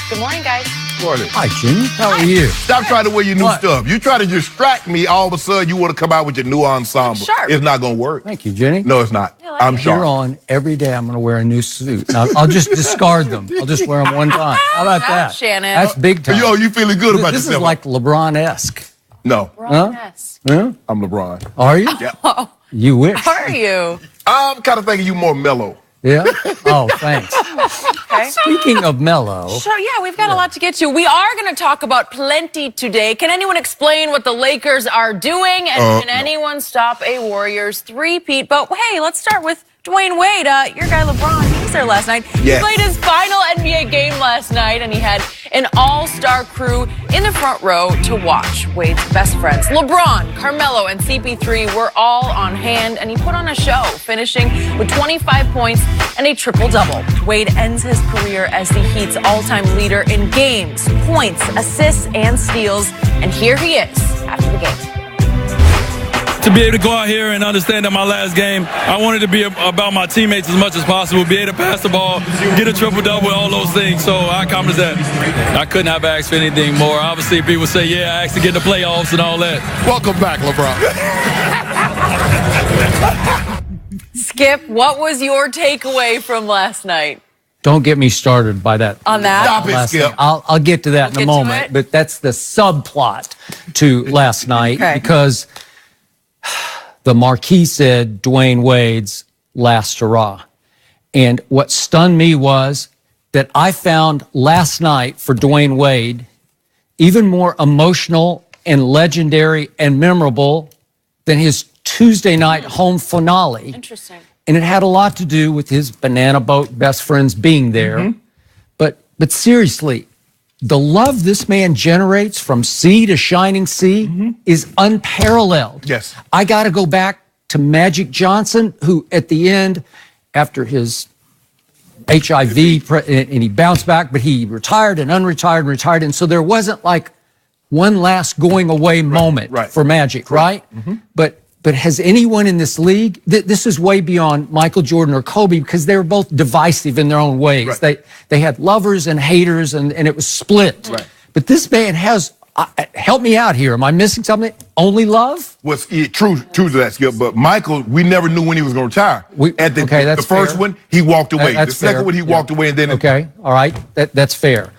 Good morning, guys. Morning. Hi, Jimmy. How are you? Stop trying to wear your new stuff. You try to distract me, all of a sudden you want to come out with your new ensemble. Sharp. It's not going to work. Thank you, Jenny. No, it's not. like I'm it. sharp. You're on every day. I'm going to wear a new suit. Now, I'll just discard them. I'll just wear them one time. How about that? Shannon. That's big time. Yo, you feeling good about This yourself? is like LeBron-esque. No, Yes. Huh? I'm LeBron. Are you? Yeah. You wish. How are you? I'm kind of thinking you more mellow. Yeah? Oh, thanks. Okay. Speaking of mellow, So, yeah, we've got a lot to get to. We are going to talk about plenty today. Can anyone explain what the Lakers are doing? And can anyone stop a Warriors three-peat? But, hey, let's start with Dwayne Wade. Your guy LeBron, he was there last night. Yes. He played his final NBA game last night, and he had an all-star crew in the front row to watch. Wade's best friends, LeBron, Carmelo, and CP3 were all on hand, and he put on a show, finishing with 25 points and a triple-double. Wade ends his career as the Heat's all-time leader in games, points, assists, and steals. And here he is after the game. To be able to go out here and understand that my last game, I wanted to be about my teammates as much as possible, be able to pass the ball, get a triple-double, all those things. So I accomplished that. I couldn't have asked for anything more. Obviously, people say, yeah, I asked to get the playoffs and all that. Welcome back, LeBron. Skip, what was your takeaway from last night? don't get me started by that. On that? Stop it, last Skip. night. I'll get to that in We'll a get to moment, it. but that's the subplot to last night Okay. because the marquee said Dwayne Wade's last hurrah. And what stunned me was that I found last night for Dwayne Wade even more emotional and legendary and memorable than his Tuesday night home finale. Interesting. And it had a lot to do with his banana boat best friends being there. But seriously, the love this man generates from sea to shining sea is unparalleled. Yes. I got to go back to Magic Johnson, who at the end, after his HIV, and he bounced back, but he retired and unretired and retired. And so there wasn't like one last going away moment right. for Magic, right? But has anyone in this league, this is way beyond Michael Jordan or Kobe because they were both divisive in their own ways. Right. They had lovers and haters and it was split. Right. But this man has, help me out here. Am I missing something? Only love? Was true to that, Skip. But Michael, we never knew when he was going to retire. Okay, that's the first fair. one, he walked away. That's The second fair. one, he walked away, and then Okay, all right, that's fair.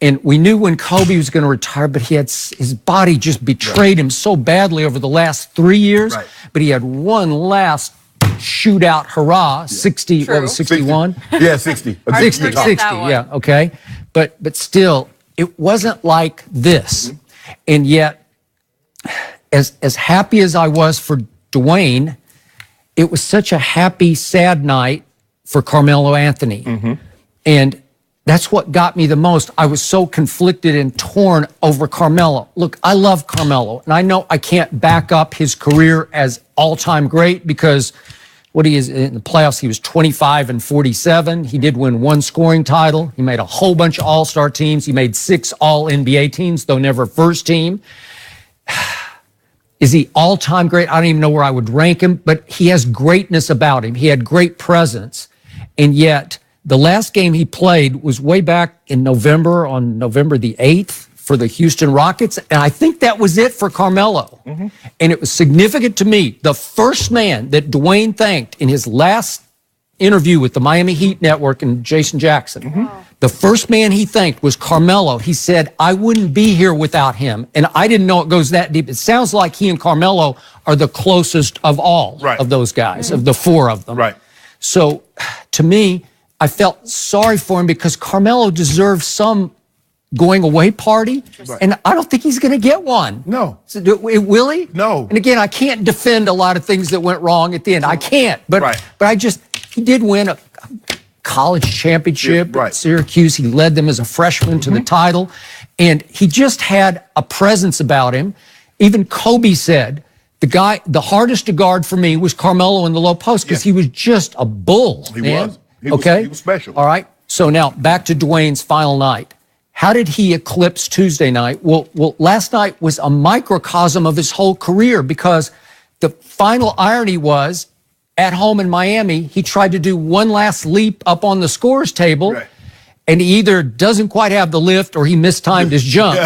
And we knew when Kobe was going to retire, but he had his body just betrayed him so badly over the last 3 years. Right. But he had one last shootout hurrah, 60, True. what was 61? 60. 60. Hard to 60, forget 60, that one. yeah, okay. But still, it wasn't like this. And yet, as happy as I was for Dwayne, it was such a happy, sad night for Carmelo Anthony. And that's what got me the most. I was so conflicted and torn over Carmelo. Look, I love Carmelo, and I know I can't back up his career as all-time great because what he is in the playoffs, he was 25 and 47. He did win one scoring title. He made a whole bunch of all-star teams. He made 6 all-NBA teams, though never first team. Is he all-time great? I don't even know where I would rank him, but he has greatness about him. He had great presence, and yet the last game he played was way back in November, on November the 8th for the Houston Rockets. And I think that was it for Carmelo. And it was significant to me. The first man that Dwayne thanked in his last interview with the Miami Heat Network and Jason Jackson, the first man he thanked was Carmelo. He said, I wouldn't be here without him. And I didn't know it goes that deep. It sounds like he and Carmelo are the closest of all of those guys, of the 4 of them. Right. So to me, I felt sorry for him because Carmelo deserves some going away party, and I don't think he's going to get one. No. So, will he? No. And again, I can't defend a lot of things that went wrong at the end. I can't. But he did win a college championship at Syracuse. He led them as a freshman to the title, and he just had a presence about him. Even Kobe said, the hardest to guard for me was Carmelo in the low post because he was just a bull. He man. was. He was special. All right. So now back to Dwayne's final night. How did he eclipse Tuesday night? Well, last night was a microcosm of his whole career because the final irony was at home in Miami, he tried to do one last leap up on the scorer's table. Right. And he either doesn't quite have the lift or he mistimed his jump.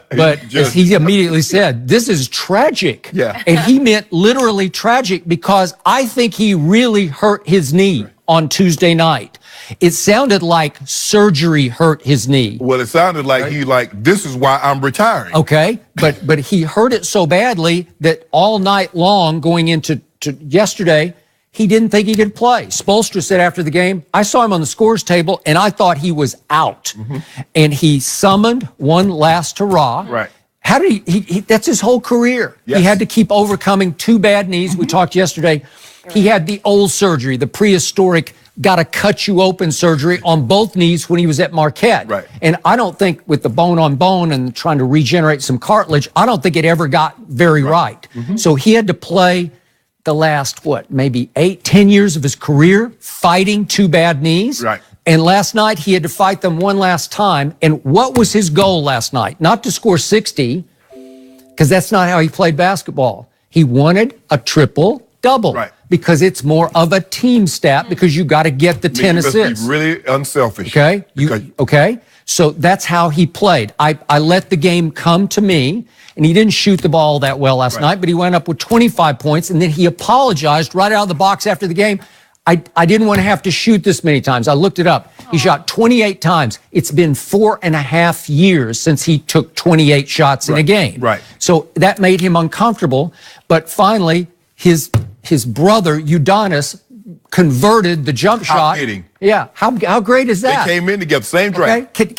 But as he immediately said, this is tragic. Yeah. And he meant literally tragic because I think he really hurt his knee on Tuesday night. It sounded like surgery hurt his knee. Well, it sounded like this is why I'm retiring. Okay, but he hurt it so badly that all night long going into yesterday, he didn't think he could play. Spoelstra said after the game, I saw him on the scores table and I thought he was out. And he summoned one last hurrah. Right. How did he that's his whole career. Yes. He had to keep overcoming 2 bad knees. We talked yesterday. He had the old surgery, the prehistoric got to cut you open surgery on both knees when he was at Marquette. Right. And I don't think with the bone on bone and trying to regenerate some cartilage, I don't think it ever got very right. So he had to play the last, maybe 8-10 years of his career fighting 2 bad knees. Right. And last night he had to fight them one last time. And what was his goal last night? Not to score 60, because that's not how he played basketball. He wanted a triple-double. Right. Because it's more of a team stat because you got to get the 10 assists. You must be really unselfish. Okay? Okay? So that's how he played. I let the game come to me, and he didn't shoot the ball that well last night, but he went up with 25 points, and then he apologized right out of the box after the game. I didn't want to have to shoot this many times. I looked it up. He shot 28 times. It's been 4.5 years since he took 28 shots in a game. Right. So that made him uncomfortable, but finally, his brother, Udonis, converted the jump shot. Kidding. Yeah. How great is that? They came in together, same draft. Okay.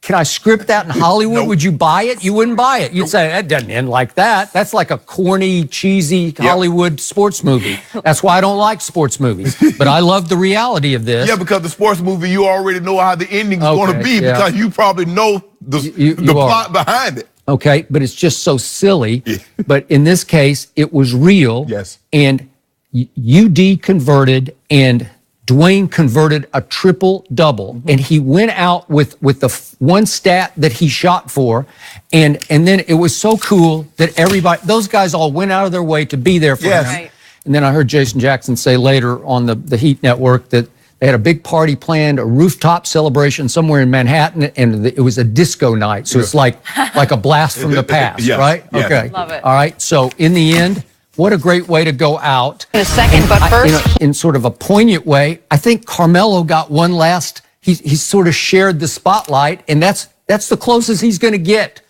Can I script that in Hollywood? Nope. Would you buy it? You wouldn't buy it. You'd say, that doesn't end like that. That's like a corny, cheesy Hollywood sports movie. That's why I don't like sports movies. But I love the reality of this. Yeah, because the sports movie, you already know how the ending's going to be because you probably know the plot behind it. Okay, but it's just so silly. But in this case, it was real. Yes. And UD converted and Dwayne converted a triple-double. And he went out with the one stat that he shot for. And then it was so cool that those guys all went out of their way to be there for him. Right. And then I heard Jason Jackson say later on the Heat Network that they had a big party planned, a rooftop celebration somewhere in Manhattan, and it was a disco night. So it's like a blast from the past, Yes, right? yes. Okay. Love it. All right. So in the end, what a great way to go out. In a second, but first. In sort of a poignant way, I think Carmelo got one last, he sort of shared the spotlight, and that's the closest he's going to get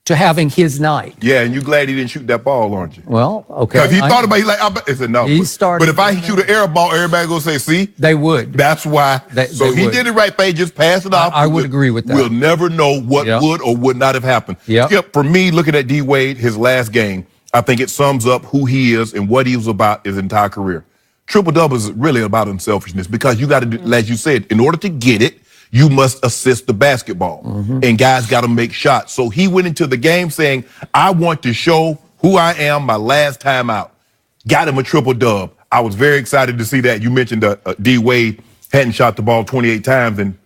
to having his night. Yeah, and you're glad he didn't shoot that ball, aren't you? Well, okay. Because he thought about it, he said, no. He started. But if I shoot an air ball, everybody going to say, see? They would. That's why. So he did it right, they just passed it off. I would agree with that. We'll never know what would or would not have happened. Yep. For me, looking at D. Wade, his last game, I think it sums up who he is and what he was about his entire career. Triple-double is really about unselfishness because you got to, as you said, in order to get it, you must assist the basketball. And guys got to make shots. So he went into the game saying, I want to show who I am my last time out. Got him a triple-dub. I was very excited to see that. You mentioned D. Wade hadn't shot the ball 28 times in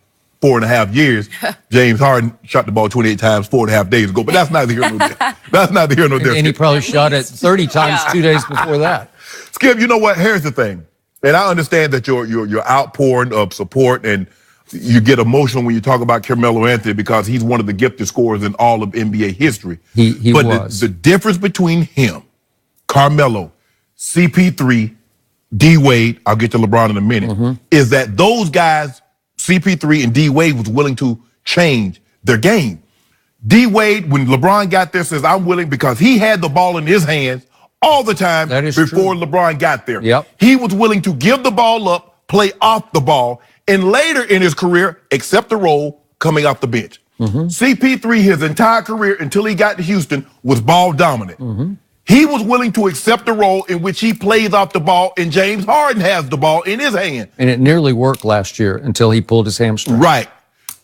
4.5 years. James Harden shot the ball 28 times 4.5 days ago. But that's neither here nor there. That's neither here nor there. And he probably shot it 30 times 2 days before that. Skip, you know what? Here's the thing. And I understand that your outpouring of support and you get emotional when you talk about Carmelo Anthony because he's one of the gifted scorers in all of NBA history. He but was. The difference between him, Carmelo, CP3, D. Wade, I'll get to LeBron in a minute, is that those guys, CP3 and D. Wade, was willing to change their game. D. Wade, when LeBron got there, says, I'm willing because he had the ball in his hands all the time before LeBron got there. Yep. He was willing to give the ball up, play off the ball, and later in his career, accept the role coming off the bench. CP3, his entire career until he got to Houston, was ball dominant. He was willing to accept the role in which he plays off the ball, and James Harden has the ball in his hand. And it nearly worked last year until he pulled his hamstring. Right.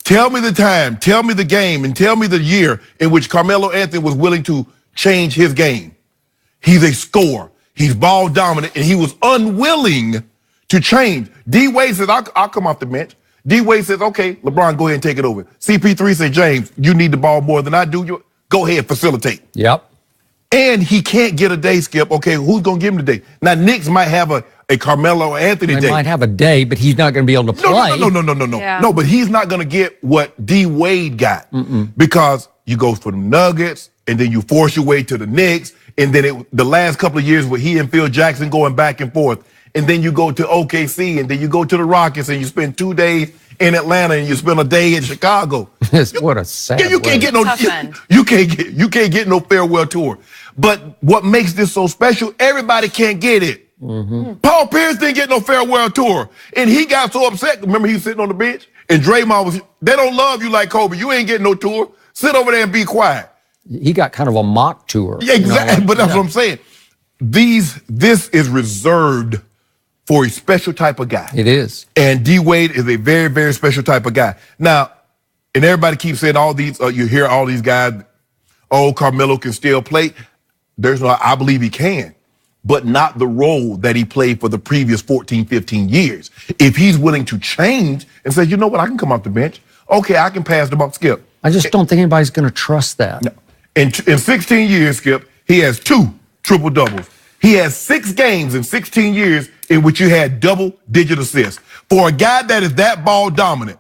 Tell me the time, tell me the game, and tell me the year in which Carmelo Anthony was willing to change his game. He's a scorer. He's ball dominant, and he was unwilling to change. D. Wade says, I'll come off the bench. D. Wade says, okay, LeBron, go ahead and take it over. CP3 says, James, you need the ball more than I do. Go ahead, facilitate. Yep. And he can't get a day, Skip. Okay, who's going to give him the day? Now, Knicks might have a Carmelo Anthony He day. might have a day, but he's not going to be able to play. No. Yeah. No, but he's not going to get what D Wade got because you go for the Nuggets and then you force your way to the Knicks, and then the last couple of years with he and Phil Jackson going back and forth, and then you go to OKC, and then you go to the Rockets, and you spend 2 days in Atlanta, and you spend a day in Chicago. What a sad You can't get no Tough end. you can't get no farewell tour. But what makes this so special? Everybody can't get it. Paul Pierce didn't get no farewell tour, and he got so upset. Remember, he was sitting on the bench, and Draymond was. They don't love you like Kobe. You ain't getting no tour. Sit over there and be quiet. He got kind of a mock tour. Yeah, exactly. But that's what I'm saying. This is reserved for a special type of guy. It is. And D Wade is a very, very special type of guy. Now, and everybody keeps saying all these, you hear all these guys, oh, Carmelo can still play. I believe he can, but not the role that he played for the previous 14, 15 years. If he's willing to change and say, you know what, I can come off the bench. Okay, I can pass the ball, Skip. I just don't think anybody's going to trust that. No. In 16 years, Skip, he has 2 triple-doubles. He has 6 games in 16 years in which you had double-digit assists. For a guy that is that ball dominant,